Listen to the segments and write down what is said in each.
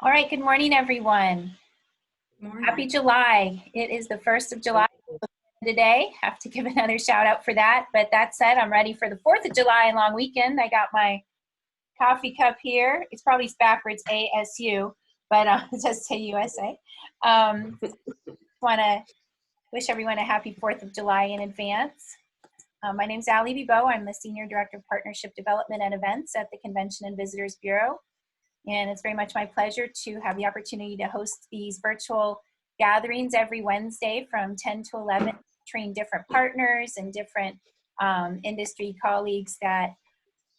All right, good morning, everyone. Morning. Happy July. It is the 1st of July today. Have to give another shout out for that. But that said, I'm ready for the 4th of July long weekend. I got my coffee cup here. It's probably backwards ASU, but it does say USA. Want to wish everyone a happy 4th of July in advance. My name is Allie Vibo. I'm the Senior Director of Partnership Development and Events at the Convention and Visitors Bureau. And it's very much my pleasure to have the opportunity to host these virtual gatherings every Wednesday from 10 to 11, featuring different partners and different industry colleagues that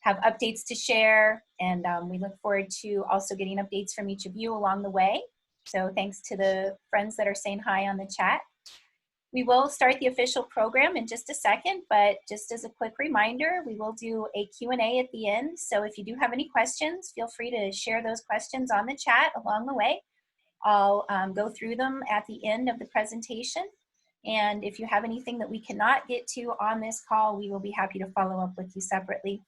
have updates to share. And we look forward to also getting updates from each of you along the way. So thanks to the friends that are saying hi on the chat. We will start the official program in just a second, but just as a quick reminder, we will do a Q&A at the end. So if you do have any questions, feel free to share those questions on the chat along the way. I'll go through them at the end of the presentation. And if you have anything that we cannot get to on this call, we will be happy to follow up with you separately.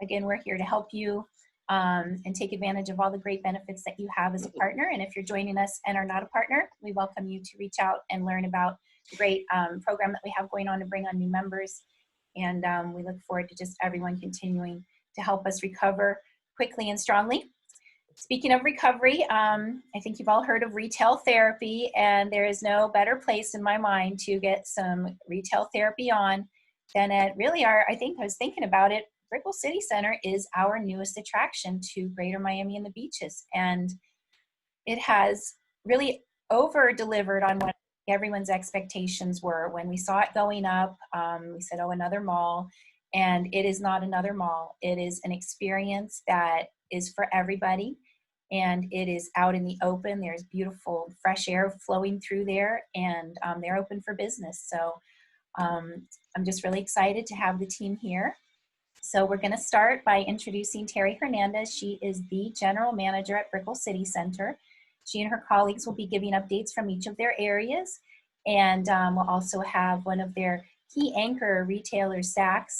Again, we're here to help you and take advantage of all the great benefits that you have as a partner. And if you're joining us and are not a partner, we welcome you to reach out and learn about the great program that we have going on to bring on new members. And we look forward to just everyone continuing to help us recover quickly and strongly. Speaking of recovery, I think you've all heard of retail therapy, and there is no better place in my mind to get some retail therapy on than at really I was thinking about it, Brickell City Center is our newest attraction to Greater Miami and the beaches. And it has really over-delivered on what everyone's expectations were. When we saw it going up, we said, oh, another mall. And it is not another mall. It is an experience that is for everybody. And it is out in the open. There's beautiful fresh air flowing through there, and they're open for business. So I'm just really excited to have the team here. So we're going to start by introducing Terry Hernandez. She is the general manager at Brickell City Center. She and her colleagues will be giving updates from each of their areas. And we'll also have one of their key anchor retailers, Saks.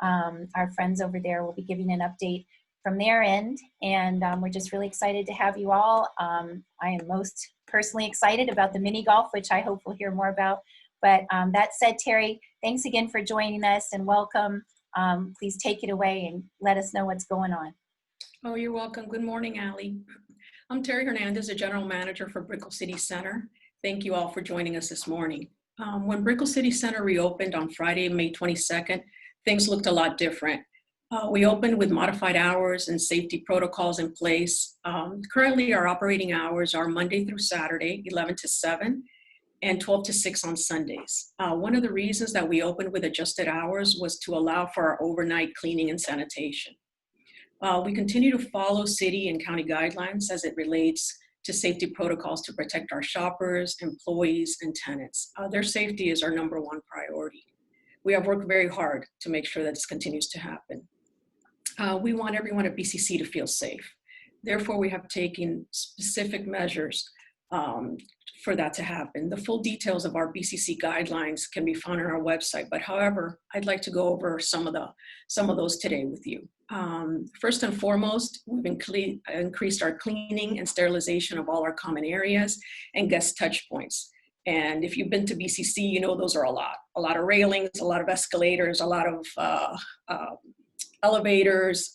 Our friends over there will be giving an update from their end. And we're just really excited to have you all. I am most personally excited about the mini golf, which I hope we'll hear more about. But that said, Terry, thanks again for joining us and welcome. Please take it away and let us know what's going on. Oh, you're welcome. Good morning, Allie. I'm Terry Hernandez, the General Manager for Brickell City Center. Thank you all for joining us this morning. When Brickell City Center reopened on Friday, May 22nd, things looked a lot different. We opened with modified hours and safety protocols in place. Currently, our operating hours are Monday through Saturday, 11 to 7. And 12 to 6 on Sundays. One of the reasons that we opened with adjusted hours was to allow for our overnight cleaning and sanitation. We continue to follow city and county guidelines as it relates to safety protocols to protect our shoppers, employees, and tenants. Their safety is our #1 priority. We have worked very hard to make sure that this continues to happen. We want everyone at BCC to feel safe. Therefore, we have taken specific measures for that to happen. The full details of our BCC guidelines can be found on our website, but however, I'd like to go over some of those today with you. First and foremost, we've increased our cleaning and sterilization of all our common areas and guest touch points. And if you've been to BCC, you know those are a lot of railings, a lot of escalators, a lot of elevators.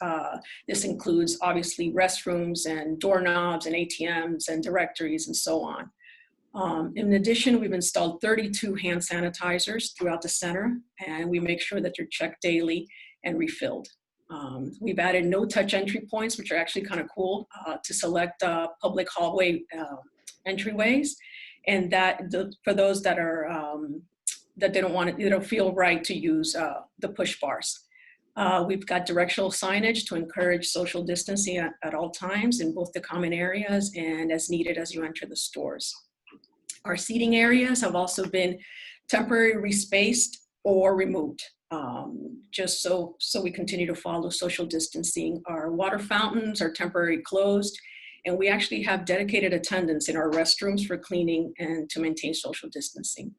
This includes obviously restrooms and doorknobs and ATMs and directories and so on. In addition, we've installed 32 hand sanitizers throughout the center, and we make sure that they're checked daily and refilled. We've added no-touch entry points, which are actually kind of cool, to select public hallway entryways, and for those that are that they don't feel right to use the push bars. We've got directional signage to encourage social distancing at all times in both the common areas and as needed as you enter the stores. Our seating areas have also been temporarily respaced or removed, just so we continue to follow social distancing. Our water fountains are temporarily closed, and we actually have dedicated attendants in our restrooms for cleaning and to maintain social distancing.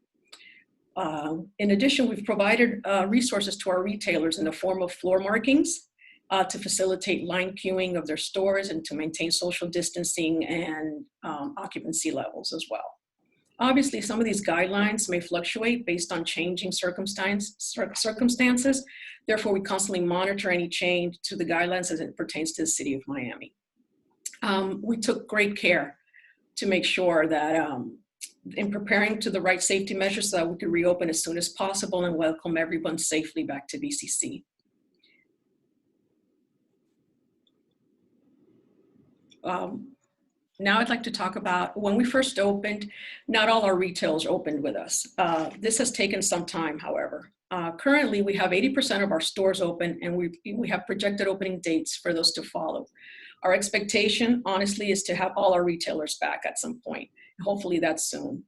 In addition, we've provided resources to our retailers in the form of floor markings to facilitate line queuing of their stores and to maintain social distancing and occupancy levels as well. Obviously, some of these guidelines may fluctuate based on changing circumstances. Therefore, we constantly monitor any change to the guidelines as it pertains to the city of Miami. We took great care to make sure that in preparing to the right safety measures so that we could reopen as soon as possible and welcome everyone safely back to BCC. Now I'd like to talk about when we first opened, not all our retailers opened with us. This has taken some time, however. Currently, we have 80% of our stores open, and we have projected opening dates for those to follow. Our expectation, honestly, is to have all our retailers back at some point. Hopefully that's soon.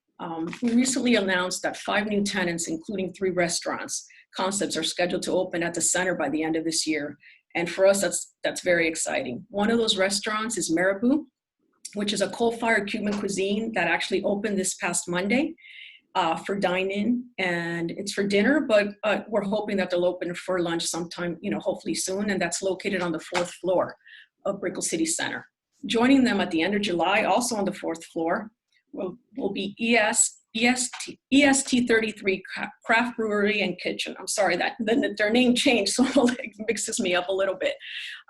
We recently announced that 5 new tenants, including 3 restaurants, concepts are scheduled to open at the center by the end of this year. And for us, that's very exciting. One of those restaurants is Marabou, which is a coal-fired Cuban cuisine that actually opened this past Monday for dine-in, and it's for dinner, but we're hoping that they'll open for lunch sometime, hopefully soon, and that's located on the 4th floor of Brickell City Center. Joining them at the end of July, also on the 4th floor, will be EST33 Craft Brewery and Kitchen. I'm sorry that their name changed, so it mixes me up a little bit.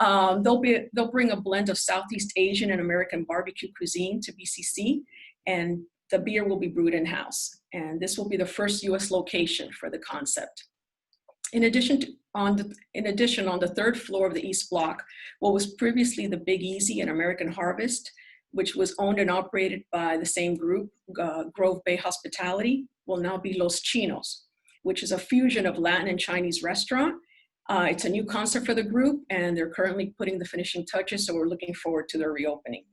They'll bring a blend of Southeast Asian and American barbecue cuisine to BCC, and the beer will be brewed in-house. And this will be the first U.S. location for the concept. In addition, on the 3rd floor of the East Block, what was previously the Big Easy and American Harvest, which was owned and operated by the same group, Grove Bay Hospitality, will now be Los Chinos, which is a fusion of Latin and Chinese restaurant. It's a new concept for the group, and they're currently putting the finishing touches, so we're looking forward to their reopening.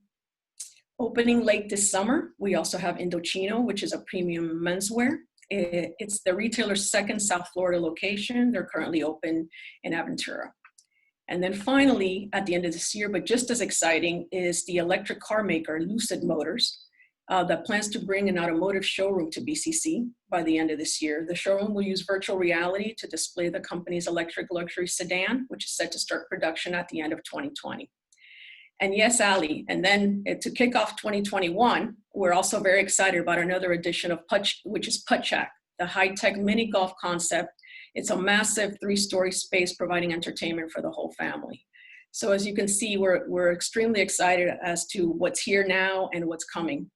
Opening late this summer, we also have Indochino, which is a premium menswear. It's the retailer's 2nd South Florida location. They're currently open in Aventura. And then finally, at the end of this year, but just as exciting, is the electric car maker Lucid Motors that plans to bring an automotive showroom to BCC by the end of this year. The showroom will use virtual reality to display the company's electric luxury sedan, which is set to start production at the end of 2020. And yes, Ali, and then to kick off 2021, we're also very excited about another edition of which is Putt-Shack, the high-tech mini golf concept. It's a massive 3-story space providing entertainment for the whole family. So as you can see, we're extremely excited as to what's here now and what's coming.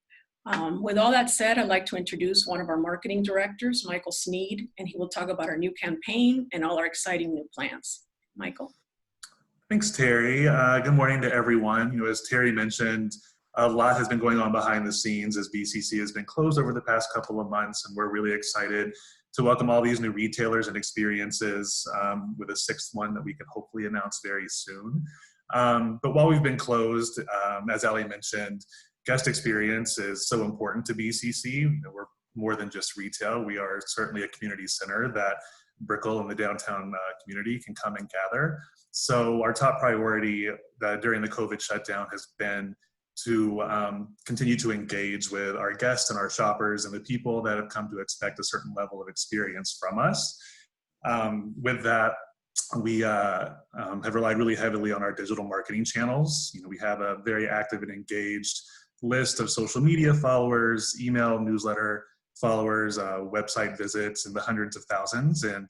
With all that said, I'd like to introduce one of our marketing directors, Michael Sneed, and he will talk about our new campaign and all our exciting new plans. Michael. Thanks, Terry. Good morning to everyone. As Terry mentioned, a lot has been going on behind the scenes as BCC has been closed over the past couple of months, and we're really excited to welcome all these new retailers and experiences with a 6th one that we can hopefully announce very soon. But while we've been closed, as Ali mentioned, guest experience is so important to BCC. We're more than just retail. We are certainly a community center that Brickell and the downtown community can come and gather. So our top priority during the COVID shutdown has been to continue to engage with our guests and our shoppers and the people that have come to expect a certain level of experience from us. With that, we have relied really heavily on our digital marketing channels. We have a very active and engaged list of social media followers, email, newsletter followers, website visits in the hundreds of thousands. And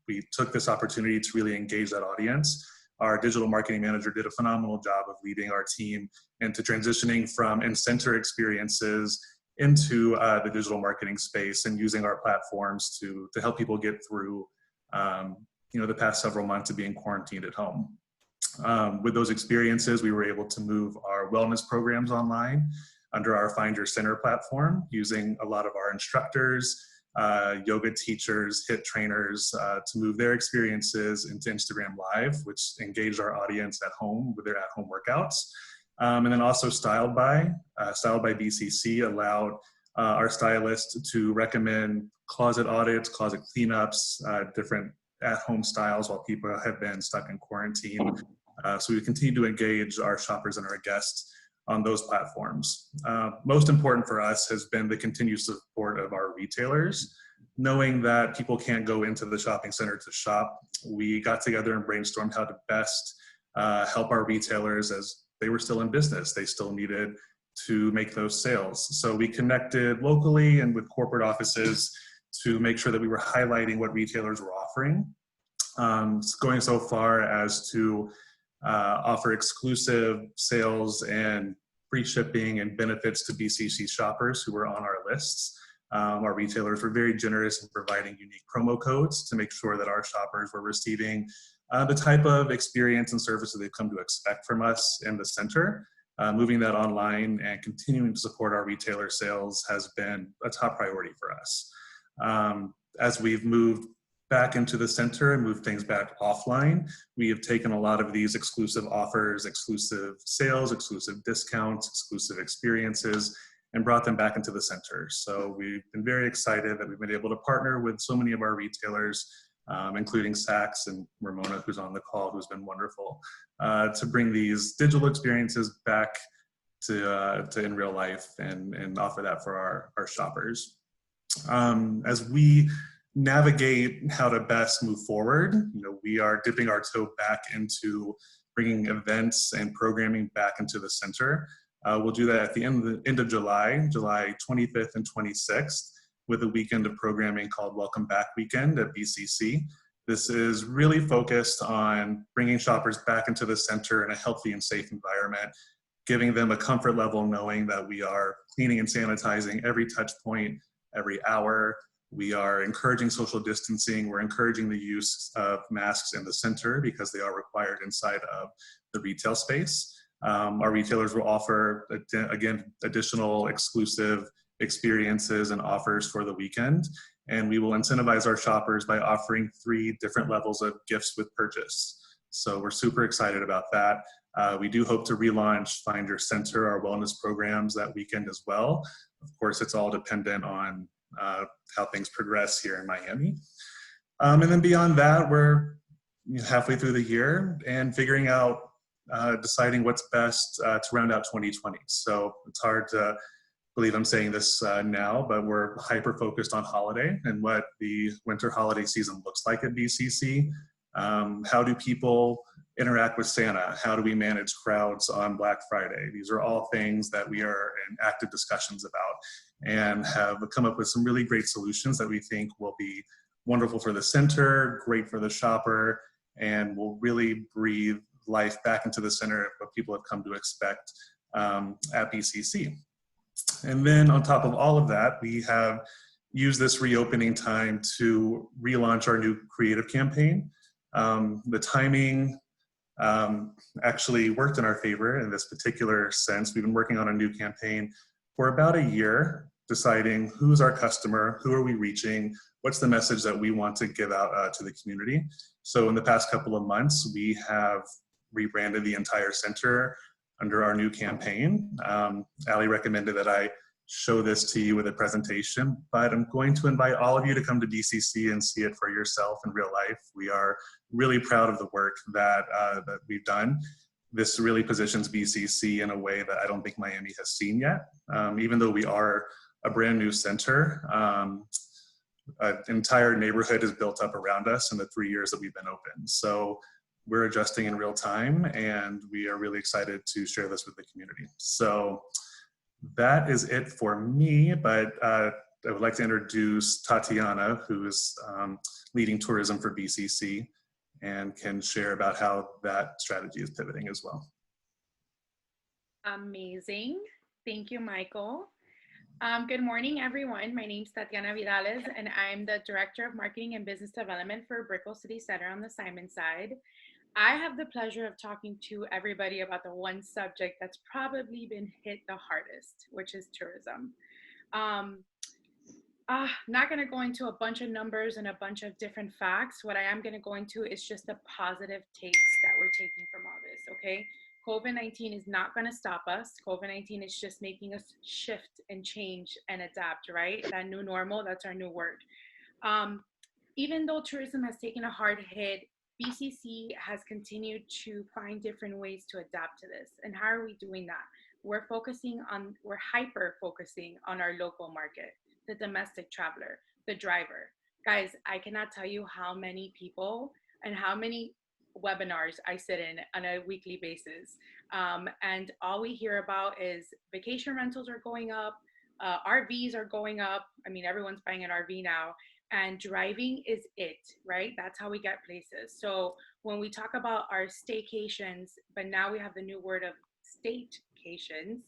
we took this opportunity to really engage that audience. Our digital marketing manager did a phenomenal job of leading our team into transitioning from in-center experiences into the digital marketing space and using our platforms to help people get through the past several months of being quarantined at home. With those experiences, we were able to move our wellness programs online under our Find Your Center platform, using a lot of our instructors, yoga teachers, HIIT trainers to move their experiences into Instagram Live, which engaged our audience at home with their at-home workouts. And then also Styled by BCC allowed our stylists to recommend closet audits, closet cleanups, different at-home styles while people have been stuck in quarantine. So we continue to engage our shoppers and our guests on those platforms. Most important for us has been the continued support of our retailers. Knowing that people can't go into the shopping center to shop, we got together and brainstormed how to best help our retailers as they were still in business. They still needed to make those sales. So we connected locally and with corporate offices to make sure that we were highlighting what retailers were offering, going so far as to offer exclusive sales and free shipping and benefits to BCC shoppers who were on our lists. Our retailers were very generous in providing unique promo codes to make sure that our shoppers were receiving the type of experience and service that they've come to expect from us in the center. Moving that online and continuing to support our retailer sales has been a top priority for us. As we've moved back into the center and moved things back offline, we have taken a lot of these exclusive offers, exclusive sales, exclusive discounts, exclusive experiences, and brought them back into the center. So we've been very excited that we've been able to partner with so many of our retailers, including Saks and Ramona, who's on the call, who's been wonderful, to bring these digital experiences back to in real life and offer that for our shoppers. As we navigate how to best move forward, we are dipping our toe back into bringing events and programming back into the center. We'll do that at the end of July, July 25th and 26th, with a weekend of programming called Welcome Back Weekend at BCC. This is really focused on bringing shoppers back into the center in a healthy and safe environment, giving them a comfort level knowing that we are cleaning and sanitizing every touch point, every hour. We are encouraging social distancing. We're encouraging the use of masks in the center because they are required inside of the retail space. Our retailers will offer, again, additional exclusive experiences and offers for the weekend. And we will incentivize our shoppers by offering 3 different levels of gifts with purchase. So we're super excited about that. We do hope to relaunch Find Your Center, our wellness programs, that weekend as well. Of course, it's all dependent on how things progress here in Miami. And then beyond that, we're halfway through the year and figuring out, deciding what's best to round out 2020. So it's hard to believe I'm saying this now, but we're hyper-focused on holiday and what the winter holiday season looks like at BCC. How do people interact with Santa? How do we manage crowds on Black Friday? These are all things that we are in active discussions about and have come up with some really great solutions that we think will be wonderful for the center, great for the shopper, and will really breathe life back into the center of what people have come to expect at BCC. And then on top of all of that, we have used this reopening time to relaunch our new creative campaign. The timing actually worked in our favor in this particular sense. We've been working on a new campaign for about a year, deciding who's our customer, who are we reaching, what's the message that we want to give out to the community. So in the past couple of months, we have rebranded the entire center under our new campaign. Ali recommended that I show this to you with a presentation, but I'm going to invite all of you to come to BCC and see it for yourself in real life. We are really proud of the work that we've done. This really positions BCC in a way that I don't think Miami has seen yet. Even though we are a brand new center, an entire neighborhood is built up around us in the 3 years that we've been open. So we're adjusting in real time, and we are really excited to share this with the community. So that is it for me, but I would like to introduce Tatiana, who is leading tourism for BCC and can share about how that strategy is pivoting as well. Amazing. Thank you, Michael. Good morning, everyone. My name is Tatiana Vidales, and I'm the Director of Marketing and Business Development for Brickell City Center on the Simon side. I have the pleasure of talking to everybody about the one subject that's probably been hit the hardest, which is tourism. Not going to go into a bunch of numbers and a bunch of different facts. What I am going to go into is just the positive takes that we're taking from all this, okay? COVID-19 is not going to stop us. COVID-19 is just making us shift and change and adapt, right? That new normal, that's our new word. Even though tourism has taken a hard hit, BCC has continued to find different ways to adapt to this. And how are we doing that? We're hyper focusing on our local market, the domestic traveler, the driver. Guys, I cannot tell you how many people and how many webinars I sit in on a weekly basis. And all we hear about is vacation rentals are going up, RVs are going up. I mean, everyone's buying an RV now, and driving is it, right? That's how we get places. So when we talk about our staycations, but now we have the new word of statecations,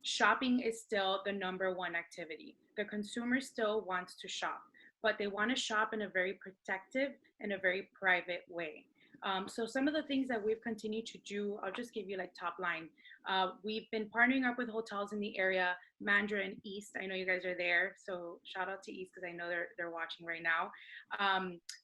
shopping is still the #1 activity. The consumer still wants to shop, but they want to shop in a very protective and a very private way. So some of the things that we've continued to do, I'll just give you like top line. We've been partnering up with hotels in the area, Mandra and East. I know you guys are there, so shout out to East because I know they're watching right now.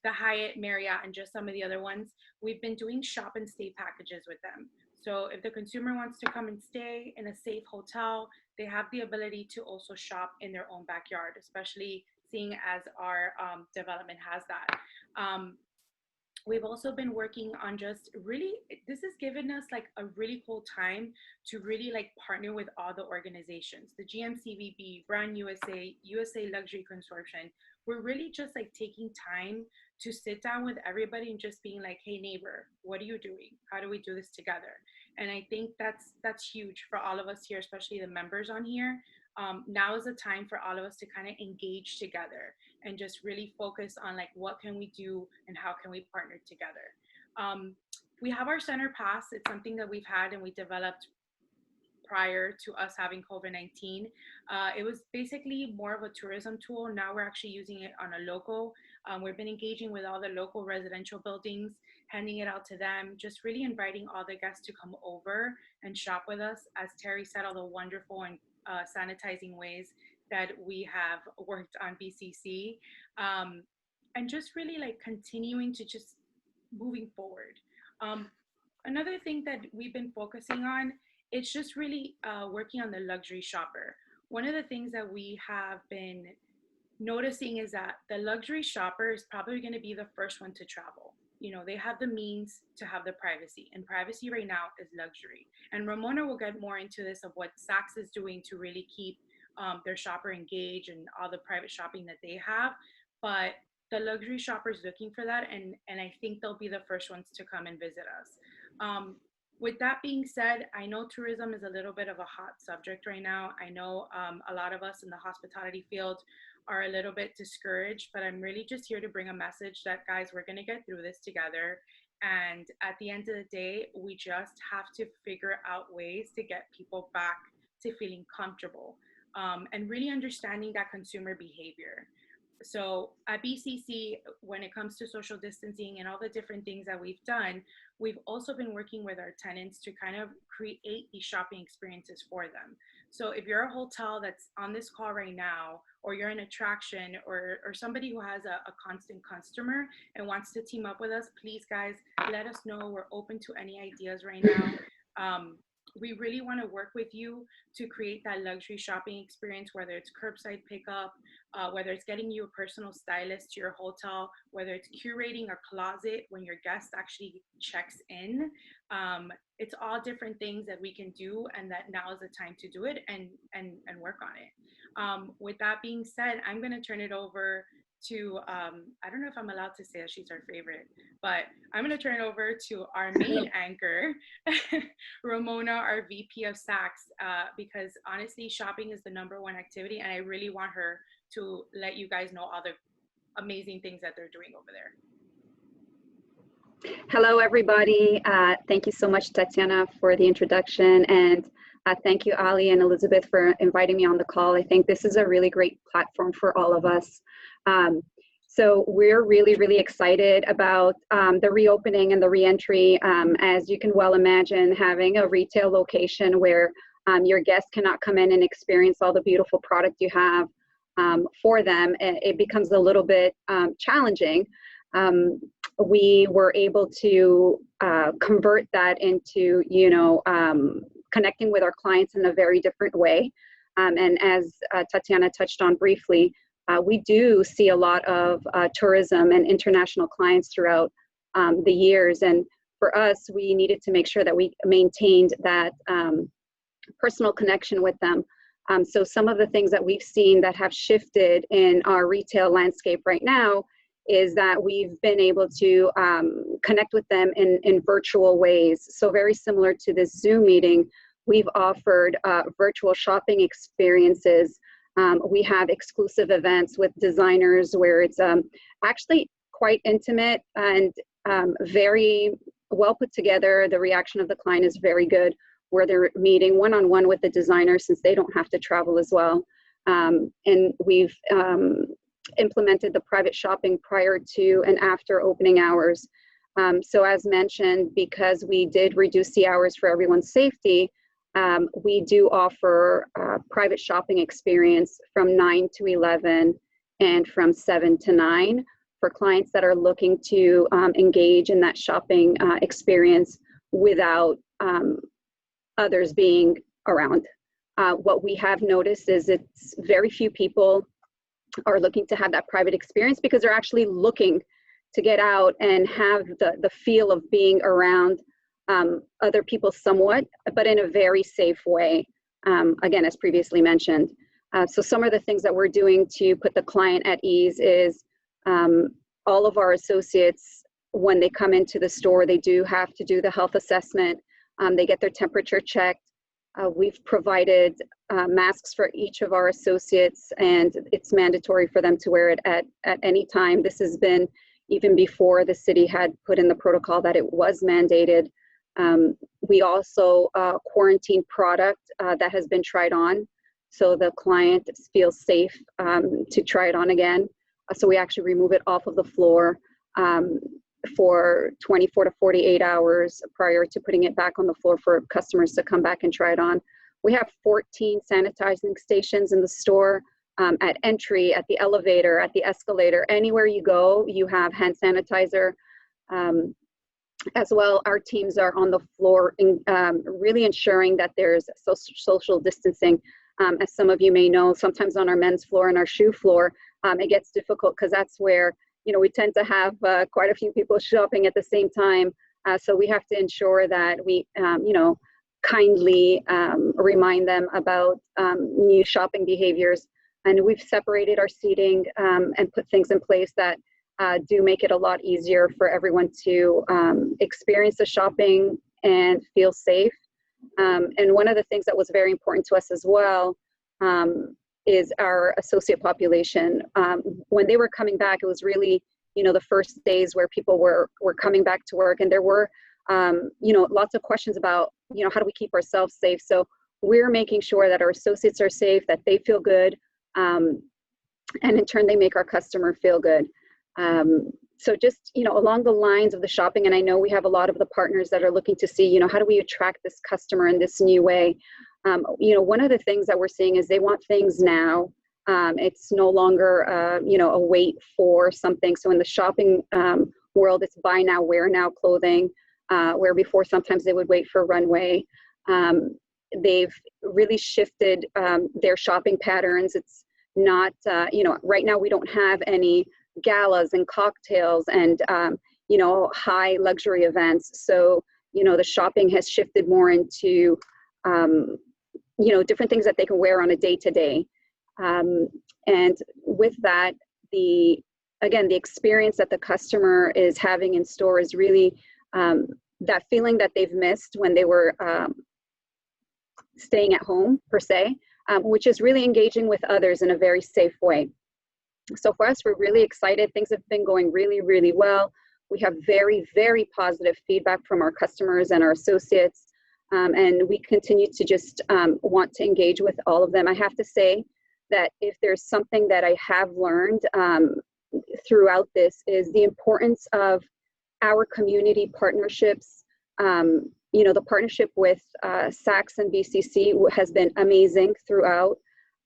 The Hyatt, Marriott, and just some of the other ones. We've been doing shop and stay packages with them. So if the consumer wants to come and stay in a safe hotel, they have the ability to also shop in their own backyard, especially seeing as our development has that. We've also been working on just really, this has given us like a really cool time to really like partner with all the organizations, the GMCVB, Brand USA, USA Luxury Consortium. We're really just like taking time to sit down with everybody and just being like, hey neighbor, what are you doing? How do we do this together? And I think that's huge for all of us here, especially the members on here. Now is the time for all of us to kind of engage together and just really focus on like, what can we do and how can we partner together? We have our center pass. It's something that we've had and we developed prior to us having COVID-19. It was basically more of a tourism tool. Now we're actually using it on a local. We've been engaging with all the local residential buildings, handing it out to them, just really inviting all the guests to come over and shop with us. As Terry said, all the wonderful and sanitizing ways that we have worked on BCC, and just really like continuing to just moving forward. Another thing that we've been focusing on, it's just really working on the luxury shopper. One of the things that we have been noticing is that the luxury shopper is probably going to be the first one to travel. You know, they have the means to have the privacy, and privacy right now is luxury. And Ramona will get more into this of what Saks is doing to really keep their shopper engaged and all the private shopping that they have. But the luxury shopper is looking for that, and I think they'll be the first ones to come and visit us. With that being said, I know tourism is a little bit of a hot subject right now. I know a lot of us in the hospitality field are a little bit discouraged, but I'm really just here to bring a message that, guys, we're going to get through this together. And at the end of the day, we just have to figure out ways to get people back to feeling comfortable and really understanding that consumer behavior. So at BCC, when it comes to social distancing and all the different things that we've done, we've also been working with our tenants to kind of create these shopping experiences for them. So if you're a hotel that's on this call right now, or you're an attraction, or somebody who has a constant customer and wants to team up with us, please guys, let us know. We're open to any ideas right now. We really want to work with you to create that luxury shopping experience, whether it's curbside pickup, whether it's getting you a personal stylist to your hotel, whether it's curating a closet when your guest actually checks in. It's all different things that we can do, and that now is the time to do it and work on it. With that being said, I'm going to turn it over to, I don't know if I'm allowed to say that she's our favorite, but I'm going to turn it over to our main anchor, Ramona, our VP of Saks, because honestly, shopping is the #1 activity, and I really want her to let you guys know all the amazing things that they're doing over there. Hello, everybody. Thank you so much, Tatiana, for the introduction. And thank you, Ali and Elizabeth, for inviting me on the call. I think this is a really great platform for all of us. So we're really, really excited about the reopening and the reentry. As you can well imagine, having a retail location where your guests cannot come in and experience all the beautiful product you have for them, it becomes a little bit challenging. We were able to convert that into, connecting with our clients in a very different way. And as Tatiana touched on briefly, we do see a lot of tourism and international clients throughout the years. And for us, we needed to make sure that we maintained that personal connection with them. So some of the things that we've seen that have shifted in our retail landscape right now is that we've been able to connect with them in virtual ways. So very similar to this Zoom meeting, we've offered virtual shopping experiences. We have exclusive events with designers where it's actually quite intimate and very well put together. The reaction of the client is very good, where they're meeting one-on-one with the designer since they don't have to travel as well. And we've implemented the private shopping prior to and after opening hours. So as mentioned, because we did reduce the hours for everyone's safety, we do offer private shopping experience from 9 to 11 and from 7 to 9 for clients that are looking to engage in that shopping experience without others being around. What we have noticed is it's very few people are looking to have that private experience because they're actually looking to get out and have the feel of being around other people somewhat, but in a very safe way, again, as previously mentioned. So some of the things that we're doing to put the client at ease is all of our associates, when they come into the store, they do have to do the health assessment. They get their temperature checked. We've provided masks for each of our associates, and it's mandatory for them to wear it at any time. This has been even before the city had put in the protocol that it was mandated. We also quarantine product that has been tried on, so the client feels safe to try it on again. So we actually remove it off of the floor for 24 to 48 hours prior to putting it back on the floor for customers to come back and try it on. We have 14 sanitizing stations in the store. At entry, at the elevator, at the escalator, anywhere you go, you have hand sanitizer. As well, our teams are on the floor, really ensuring that there's social distancing. As some of you may know, sometimes on our men's floor and our shoe floor, it gets difficult because that's where, we tend to have quite a few people shopping at the same time. So we have to ensure that we, kindly remind them about new shopping behaviors. And we've separated our seating and put things in place that do make it a lot easier for everyone to experience the shopping and feel safe. And one of the things that was very important to us as well is our associate population. When they were coming back, it was really, the first days where people were coming back to work, and there were, lots of questions about, how do we keep ourselves safe? So we're making sure that our associates are safe, that they feel good, and in turn, they make our customer feel good. So just, along the lines of the shopping, and I know we have a lot of the partners that are looking to see, how do we attract this customer in this new way? One of the things that we're seeing is they want things now. It's no longer, a wait for something. So in the shopping world, it's buy now, wear now clothing, where before sometimes they would wait for a runway. They've really shifted their shopping patterns. It's not, right now we don't have any galas and cocktails and, high luxury events. So, the shopping has shifted more into, different things that they can wear on a day-to-day. And with that, the experience that the customer is having in store is really that feeling that they've missed when they were staying at home, per se, which is really engaging with others in a very safe way. So for us, we're really excited. Things have been going really, really well. We have very, very positive feedback from our customers and our associates. And we continue to just want to engage with all of them. I have to say that if there's something that I have learned throughout this is the importance of our community partnerships. The partnership with SACS and BCC has been amazing throughout.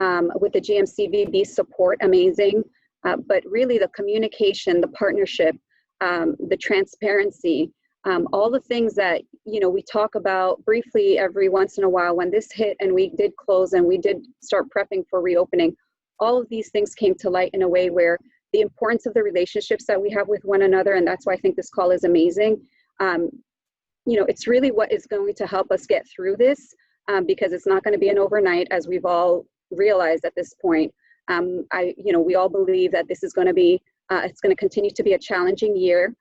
With the GMCVB support, amazing. But really the communication, the partnership, the transparency, all the things that, we talk about briefly every once in a while. When this hit and we did close and we did start prepping for reopening, all of these things came to light in a way where the importance of the relationships that we have with one another, and that's why I think this call is amazing. It's really what is going to help us get through this, because it's not going to be an overnight, as we've all realized at this point. We all believe that this is going to be It's going to continue to be a challenging year,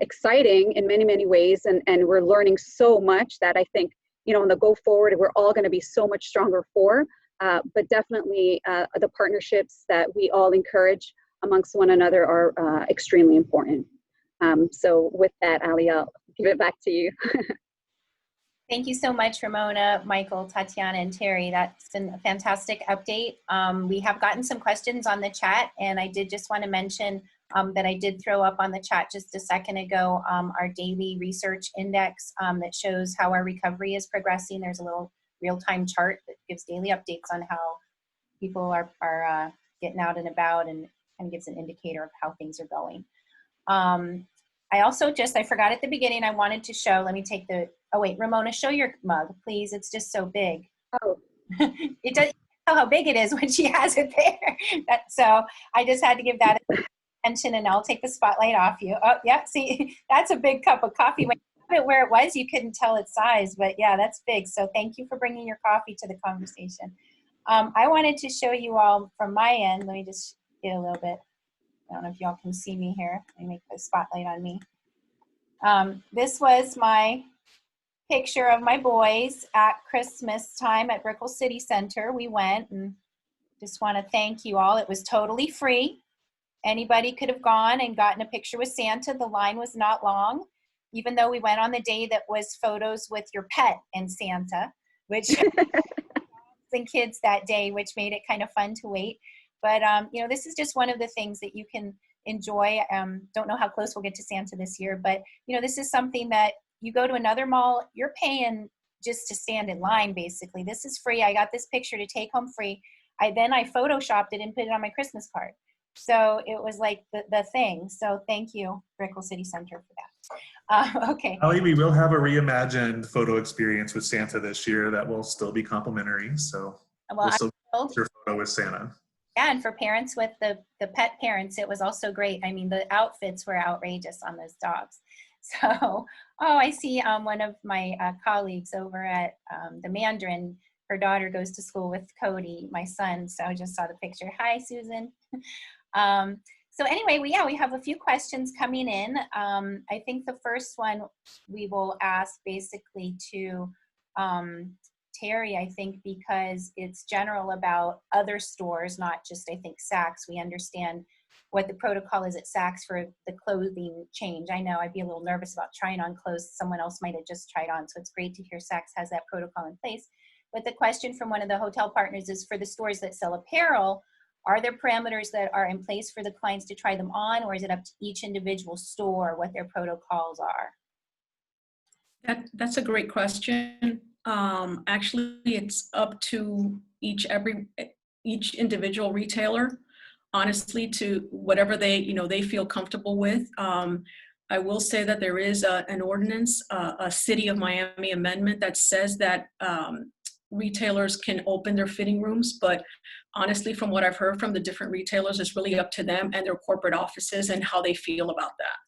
exciting in many, many ways. And we're learning so much that I think, on the go forward, we're all going to be so much stronger for. But definitely the partnerships that we all encourage amongst one another are extremely important. So with that, Ali, I'll give it back to you. Thank you so much, Ramona, Michael, Tatiana, and Terry. That's been a fantastic update. We have gotten some questions on the chat, and I did just want to mention that I did throw up on the chat just a second ago our daily research index that shows how our recovery is progressing. There's a little real-time chart that gives daily updates on how people are getting out and about, and kind of gives an indicator of how things are going. I also I forgot at the beginning, I wanted to show, let me take oh wait, Ramona, show your mug, please. It's just so big. Oh. It doesn't tell how big it is when she has it there. So I just had to give that attention, and I'll take the spotlight off you. Oh, yeah, see, that's a big cup of coffee. When you put it where it was, you couldn't tell its size, but yeah, that's big. So thank you for bringing your coffee to the conversation. I wanted to show you all from my end. Let me just get a little bit. I don't know if y'all can see me here. Let me make the spotlight on me. This was my picture of my boys at Christmas time at Brickell City Center. We went, and just want to thank you all. It was totally free. Anybody could have gone and gotten a picture with Santa. The line was not long, even though we went on the day that was photos with your pet and Santa, which and kids that day, which made it kind of fun to wait. But this is just one of the things that you can enjoy. Don't know how close we'll get to Santa this year, but this is something that you go to another mall, you're paying just to stand in line, basically. This is free. I got this picture to take home free. I photoshopped it and put it on my Christmas card. So it was like the thing. So thank you, Brickell City Center, for that. Okay. Ali, we will have a reimagined photo experience with Santa this year that will still be complimentary. So well, we'll still get your photo with Santa. Yeah, and for parents with the pet parents, it was also great. I mean, the outfits were outrageous on those dogs. So, I see one of my colleagues over at the Mandarin. Her daughter goes to school with Cody, my son. So I just saw the picture. Hi, Susan. So anyway, we have a few questions coming in. I think the first one we will ask basically to Terry, I think, because it's general about other stores, not just, I think, Saks. We understand what the protocol is at Saks for the clothing change. I know I'd be a little nervous about trying on clothes someone else might have just tried on, so it's great to hear Saks has that protocol in place. But the question from one of the hotel partners is, for the stores that sell apparel, are there parameters that are in place for the clients to try them on, or is it up to each individual store what their protocols are? That's a great question. Actually, it's up to each individual retailer, honestly, to whatever they feel comfortable with. I will say that there is an ordinance, a City of Miami amendment that says that retailers can open their fitting rooms, but honestly, from what I've heard from the different retailers, it's really up to them and their corporate offices and how they feel about that.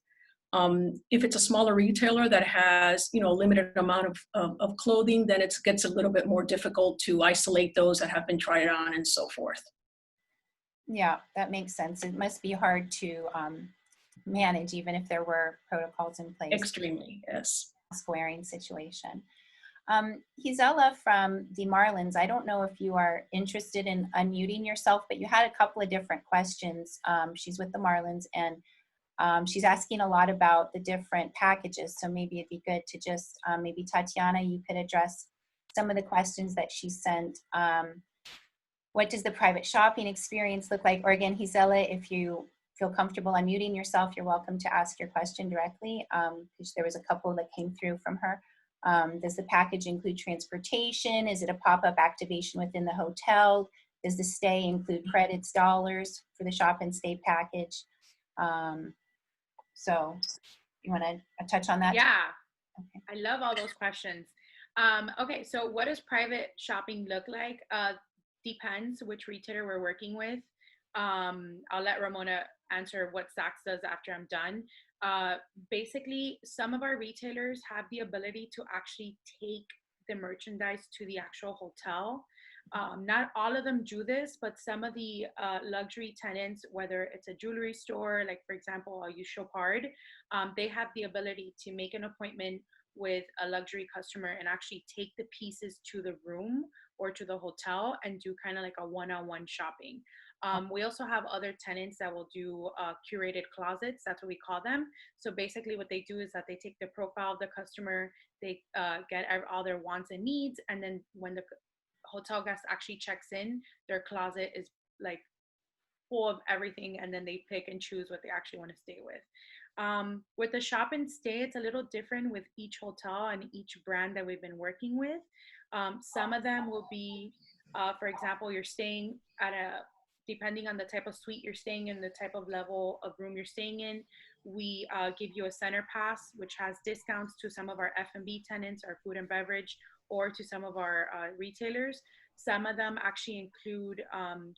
If it's a smaller retailer that has, a limited amount of clothing, then it gets a little bit more difficult to isolate those that have been tried on and so forth. Yeah, that makes sense. It must be hard to manage, even if there were protocols in place. Extremely, yes. Wearing situation. Gisela from the Marlins, I don't know if you are interested in unmuting yourself, but you had a couple of different questions. She's with the Marlins, and she's asking a lot about the different packages. So maybe it'd be good to just, maybe Tatiana, you could address some of the questions that she sent. What does the private shopping experience look like? Or again, Gisela, if you feel comfortable unmuting yourself, you're welcome to ask your question directly, because there was a couple that came through from her. Does the package include transportation? Is it a pop-up activation within the hotel? Does the stay include credits, dollars for the shop and stay package? So you want to touch on that? Yeah, okay. I love all those questions. Okay, so what does private shopping look like? Depends which retailer we're working with. I'll let Ramona answer what Saks does after I'm done. Basically, some of our retailers have the ability to actually take the merchandise to the actual hotel. Not all of them do this, but some of the luxury tenants, whether it's a jewelry store, like for example, I'll use Chopard, they have the ability to make an appointment with a luxury customer and actually take the pieces to the room or to the hotel and do kind of like a one-on-one shopping. We also have other tenants that will do curated closets. That's what we call them. So basically what they do is that they take the profile of the customer, they get all their wants and needs, and then when the hotel guest actually checks in, their closet is like full of everything, and then they pick and choose what they actually want to stay with. With the shop and stay, it's a little different with each hotel and each brand that we've been working with. Some of them will be, for example, you're staying at depending on the type of suite you're staying in, the type of level of room you're staying in, we give you a center pass, which has discounts to some of our F&B tenants, our food and beverage, or to some of our retailers. Some of them actually include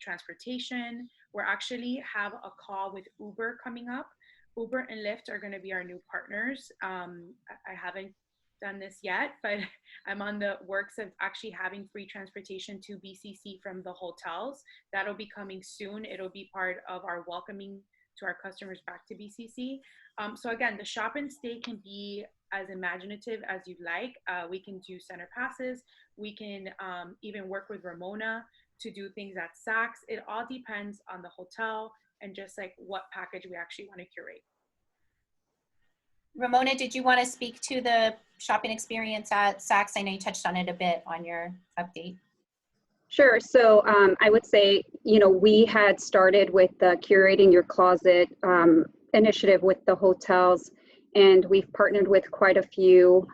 transportation. We're actually have a call with Uber coming up. Uber and Lyft are going to be our new partners. I haven't done this yet, but I'm on the works of actually having free transportation to BCC from the hotels. That'll be coming soon. It'll be part of our welcoming to our customers back to BCC. So again, the shop and stay can be as imaginative as you'd like. We can do center passes. We can even work with Ramona to do things at Saks. It all depends on the hotel and just like what package we actually want to curate. Ramona, did you want to speak to the shopping experience at Saks? I know you touched on it a bit on your update. Sure. So I would say, we had started with the curating your closet initiative with the hotels, and we've partnered with quite a few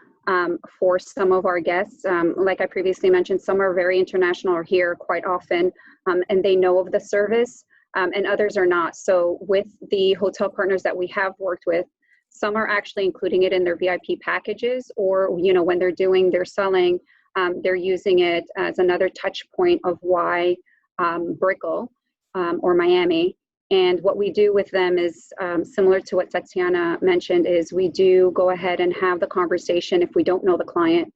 for some of our guests. Like I previously mentioned, some are very international or here quite often, and they know of the service, and others are not. So with the hotel partners that we have worked with, some are actually including it in their VIP packages, or, when they're doing their selling, they're using it as another touch point of why Brickell or Miami. And what we do with them is similar to what Tatiana mentioned, is we do go ahead and have the conversation if we don't know the client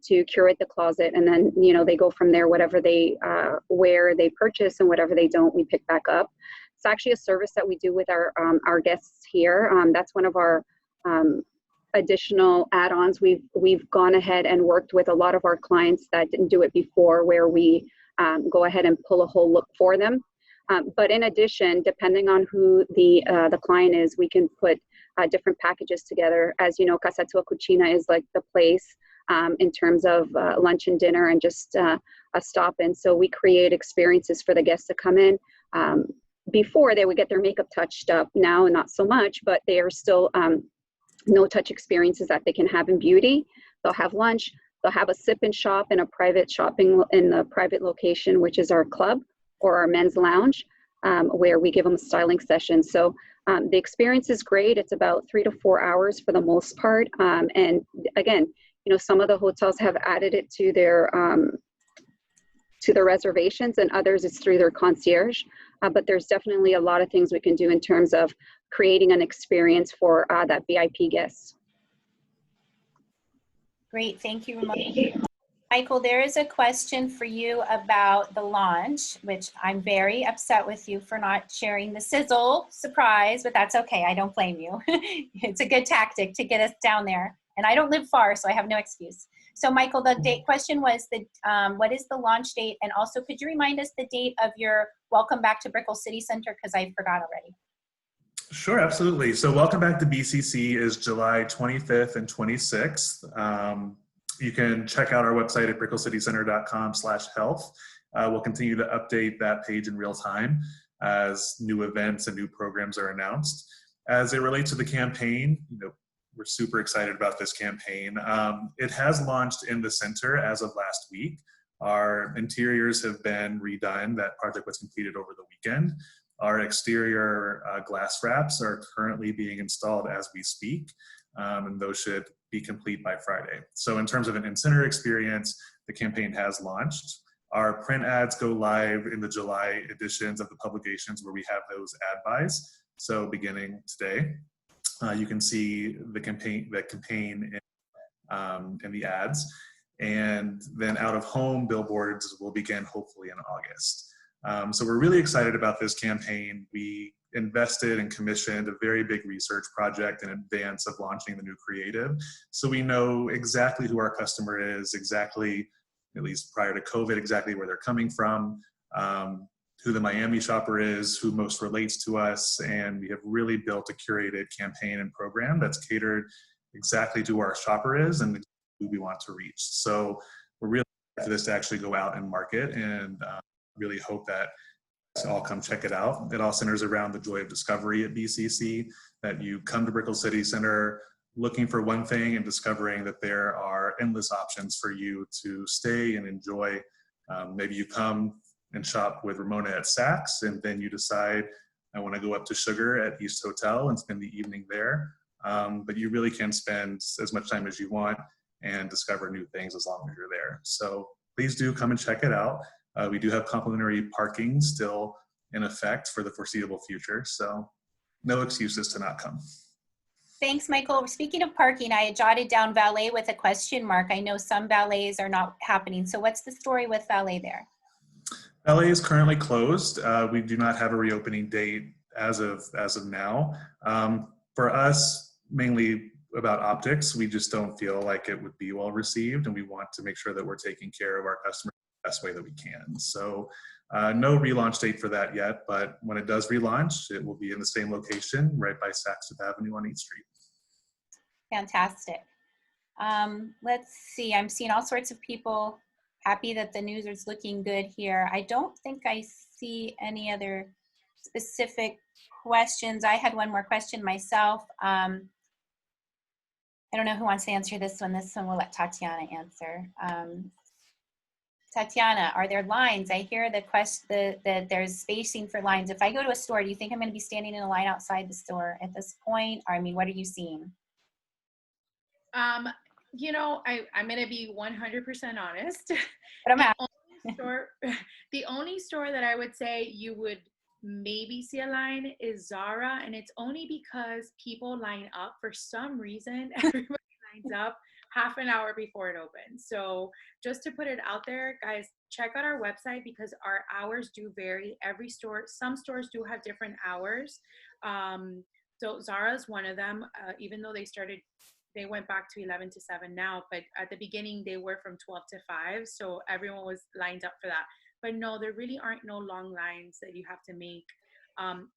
to curate the closet. And then, they go from there, whatever they wear, they purchase, and whatever they don't, we pick back up. It's actually a service that we do with our guests here. That's one of our additional add-ons. We've gone ahead and worked with a lot of our clients that didn't do it before, where we go ahead and pull a whole look for them. But in addition, depending on who the client is, we can put different packages together. As you know, Casa Tua Cucina is like the place in terms of lunch and dinner and just a stop in. So we create experiences for the guests to come in. Before, they would get their makeup touched up. Now, not so much, but they are still no-touch experiences that they can have in beauty. They'll have lunch. They'll have a sip and shop in a private shopping in the private location, which is our club or our men's lounge, where we give them a styling session. So the experience is great. It's about 3 to 4 hours for the most part. And again, some of the hotels have added it to their reservations, and others it's through their concierge. But there's definitely a lot of things we can do in terms of creating an experience for that VIP guest. Great, thank you, Ramona. Michael, there is a question for you about the launch, which I'm very upset with you for not sharing the sizzle surprise, but that's okay, I don't blame you. It's a good tactic to get us down there. And I don't live far, so I have no excuse. So Michael, the date question was what is the launch date? And also, could you remind us the date of your Welcome Back to Brickell City Center? Because I forgot already. Sure, absolutely. So Welcome Back to BCC is July 25th and 26th. You can check out our website at brickellcitycenter.com/health. We'll continue to update that page in real time as new events and new programs are announced. As it relates to the campaign, we're super excited about this campaign. It has launched in the center as of last week. Our interiors have been redone. That project was completed over the weekend. Our exterior glass wraps are currently being installed as we speak, and those should be complete by Friday. So in terms of an in-center experience, the campaign has launched. Our print ads go live in the July editions of the publications where we have those ad buys. So beginning today, you can see the campaign in the ads. And then out of home billboards will begin hopefully in August. So we're really excited about this campaign. We invested and commissioned a very big research project in advance of launching the new creative. So we know exactly who our customer is, exactly, at least prior to COVID, exactly where they're coming from, who the Miami shopper is, who most relates to us. And we have really built a curated campaign and program that's catered exactly to who our shopper is and who we want to reach. So we're really excited for this to actually go out and market, and really hope that all come check it out. It all centers around the joy of discovery at BCC, that you come to Brickell City Center looking for one thing and discovering that there are endless options for you to stay and enjoy. Maybe you come and shop with Ramona at Saks, and then you decide, I want to go up to Sugar at East Hotel and spend the evening there. But you really can spend as much time as you want and discover new things as long as you're there. So please do come and check it out. We do have complimentary parking still in effect for the foreseeable future, so no excuses to not come. Thanks, Michael. Speaking of parking, I had jotted down valet with a question mark. I know some valets are not happening. So what's the story with valet there? Valet is currently closed. We do not have a reopening date as of now. For us, mainly about optics, we just don't feel like it would be well received, and we want to make sure that we're taking care of our customers the best way that we can. So no relaunch date for that yet, but when it does relaunch, it will be in the same location right by Saks Fifth Avenue on 8th Street. Fantastic. Let's see, I'm seeing all sorts of people happy that the news is looking good here. I don't think I see any other specific questions. I had one more question myself. I don't know who wants to answer this one. This one we'll let Tatiana answer. Tatiana, are there lines? I hear the question that there's spacing for lines. If I go to a store, do you think I'm going to be standing in a line outside the store at this point? Or, I mean, what are you seeing? You know, I'm going to be 100% honest. But I'm happy. The only store that I would say you would maybe see a line is Zara, and it's only because people line up for some reason. Everybody lines up half an hour before it opens. So just to put it out there, guys, check out our website because our hours do vary. Every store, some stores do have different hours. So Zara is one of them, even though they went back to 11 to 7 now, but at the beginning they were from 12 to 5. So everyone was lined up for that. But no, there really aren't no long lines that you have to make.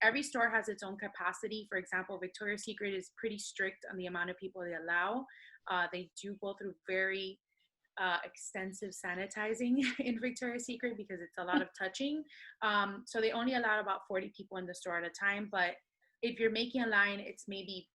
Every store has its own capacity. For example, Victoria's Secret is pretty strict on the amount of people they allow. They do go through very extensive sanitizing in Victoria's Secret because it's a lot of touching. So they only allow about 40 people in the store at a time. But if you're making a line, it's maybe,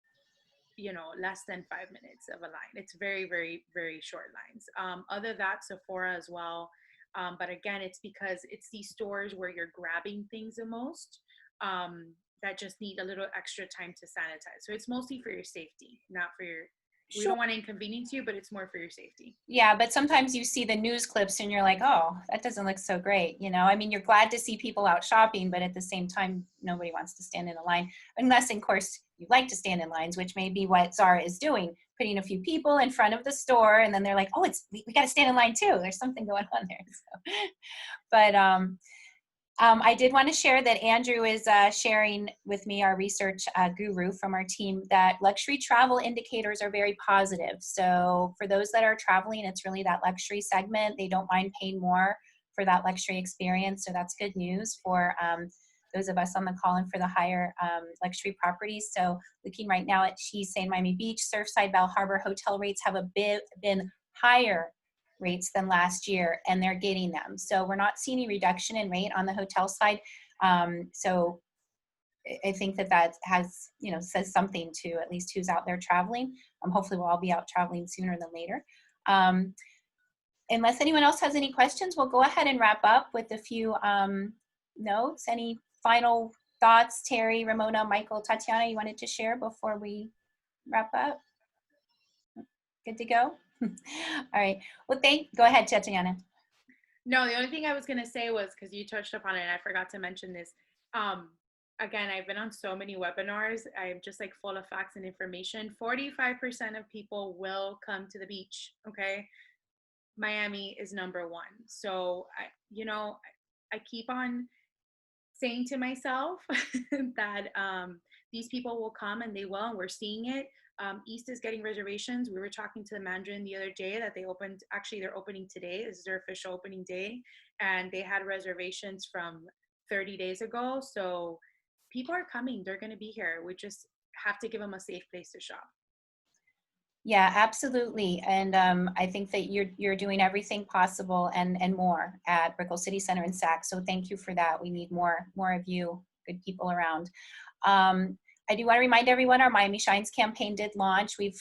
you know, less than 5 minutes of a line. It's very, very, very short lines. Other than that, Sephora as well. But again, it's because it's these stores where you're grabbing things the most that just need a little extra time to sanitize. So it's mostly for your safety, not for your, we don't want to inconvenience you, but it's more for your safety. Yeah, but sometimes you see the news clips and you're like, oh, that doesn't look so great. You know, I mean, you're glad to see people out shopping, but at the same time, nobody wants to stand in a line. Unless, of course, you like to stand in lines, which may be what Zara is doing, putting a few people in front of the store, and then they're like, oh, we got to stand in line too. There's something going on there. So, but I did want to share that Andrew is sharing with me, our research guru from our team, that luxury travel indicators are very positive. So for those that are traveling, it's really that luxury segment. They don't mind paying more for that luxury experience. So that's good news for those of us on the call and for the higher luxury properties. So looking right now at, she's saying Miami Beach, Surfside, Bal Harbor hotel rates have been higher rates than last year, and they're getting them. So we're not seeing any reduction in rate on the hotel side. So I think that has, you know, says something to at least who's out there traveling. Hopefully we'll all be out traveling sooner than later. Unless anyone else has any questions, we'll go ahead and wrap up with a few notes. Any final thoughts, Terry, Ramona, Michael, Tatiana, you wanted to share before we wrap up? Good to go? All right. Well, go ahead, Tatiana. No, the only thing I was going to say was, because you touched upon it and I forgot to mention this. Again, I've been on so many webinars. I'm just like full of facts and information. 45% of people will come to the beach. Okay. Miami is number one. So I keep on saying to myself that these people will come, and they will, and we're seeing it. East is getting reservations. We were talking to the Mandarin the other day that they opened, actually they're opening today. This is their official opening day. And they had reservations from 30 days ago. So people are coming, they're gonna be here. We just have to give them a safe place to shop. Yeah, absolutely. And I think that you're doing everything possible and more at Brickell City Center in Sac. So thank you for that. We need more of you, good people around. I do want to remind everyone our Miami Shines campaign did launch. We've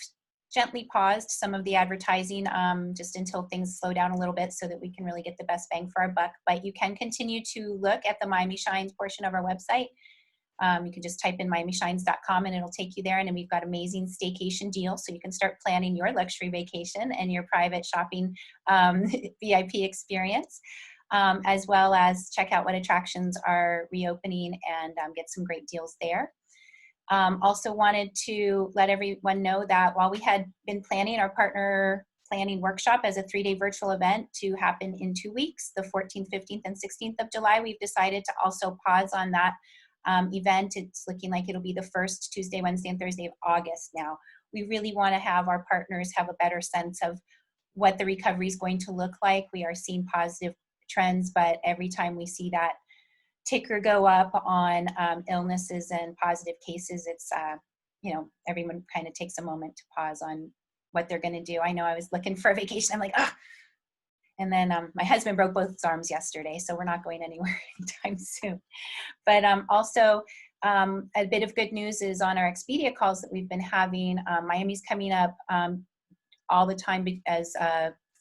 gently paused some of the advertising just until things slow down a little bit so that we can really get the best bang for our buck. But you can continue to look at the Miami Shines portion of our website. You can just type in miamishines.com and it'll take you there. And then we've got amazing staycation deals. So you can start planning your luxury vacation and your private shopping VIP experience, as well as check out what attractions are reopening and get some great deals there. Also wanted to let everyone know that while we had been planning our partner planning workshop as a 3-day virtual event to happen in 2 weeks, the 14th, 15th, and 16th of July, we've decided to also pause on that event. It's looking like it'll be the first Tuesday, Wednesday, and Thursday of August now. We really want to have our partners have a better sense of what the recovery is going to look like. We are seeing positive trends, but every time we see that ticker go up on illnesses and positive cases, it's, everyone kind of takes a moment to pause on what they're going to do. I know I was looking for a vacation. I'm like, ah. And then my husband broke both his arms yesterday, so we're not going anywhere anytime soon. But also, a bit of good news is on our Expedia calls that we've been having, Miami's coming up all the time as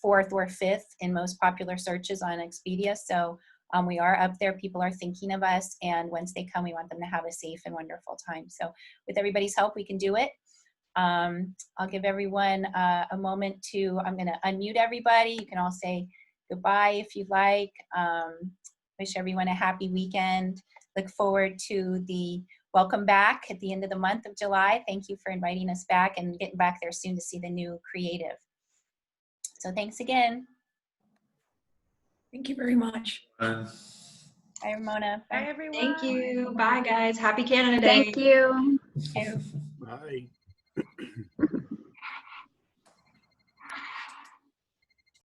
4th or 5th in most popular searches on Expedia. So we are up there. People are thinking of us. And once they come, we want them to have a safe and wonderful time. So with everybody's help, we can do it. I'll give everyone a moment to, I'm going to unmute everybody. You can all say goodbye if you'd like. Wish everyone a happy weekend. Look forward to the welcome back at the end of the month of July. Thank you for inviting us back and getting back there soon to see the new creative. So thanks again. Thank you very much. Bye, Ramona. Bye, everyone. Thank you. Bye, guys. Happy Canada Day. Thank you. Bye. Bye.